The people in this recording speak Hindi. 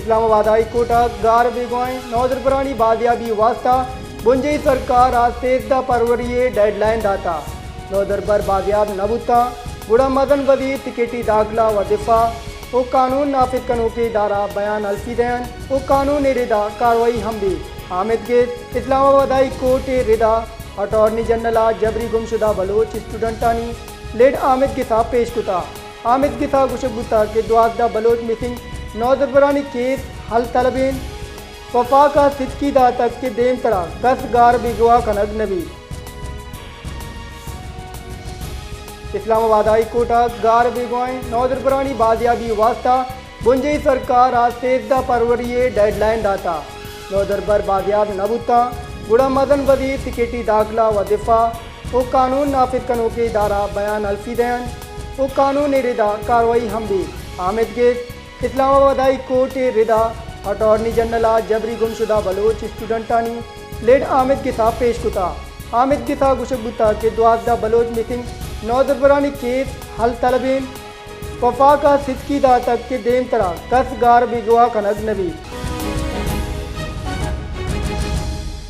इस्लामाबाद हाई कोर्ट गार बेगोएं नौजरपरानी बाजियाबी वास्ता बुंजई सरकार आज 13 फरवरी डेडलाइन दाता नौजर पर बाजियाब नबूता बुढ़ा मदन वजीर टिकेटी दाखिला व दिफा वो कानून नाफिज कनो के इदारा बयान अलफी दयान वो कानून रिदा कार्रवाई हम भी हामिद गेस इस्लामाबाद हाई कोर्ट रिदा अटॉर्नी जनरल जबरी गुमशुदा बलोच स्टूडेंटानी लेड हामिद गिसा पेश कुता हामिद गिसा गुशबुता के 12 बलोच मिसिंग नौजरपरानी केस हल तलबेन वफाका सिद्की दा तक के देम तरह कस गार बिगवा कनग नबी इस्लामाबाद हाई कोर्ट गार बेगोएं नौजरपरानी बाजियाबी वास्ता बुंजई सरकार आज 13 फरवरी डेडलाइन दाता नौजर पर बाजियाब नबूता बुढ़ा मदन वजीर टिकेटी दाखिला व दिफा वो कानून नाफिज कनो के इदारा बयान अलफी दयान वो कानून रिदा कार्रवाई हम भी हामिद गेस इस्लामाबाद हाई कोर्ट रिदा अटॉर्नी जनरल जबरी गुमशुदा बलोच स्टूडेंटानी लेड हामिद गिसा पेश कुता हामिद गिसा गुशबुता के 12 बलोच मिसिंग नौजरपरानी केस हल तलबेन वफाका सिद्की दा तक के देम तरह कस गार बिगवा कनग नबी।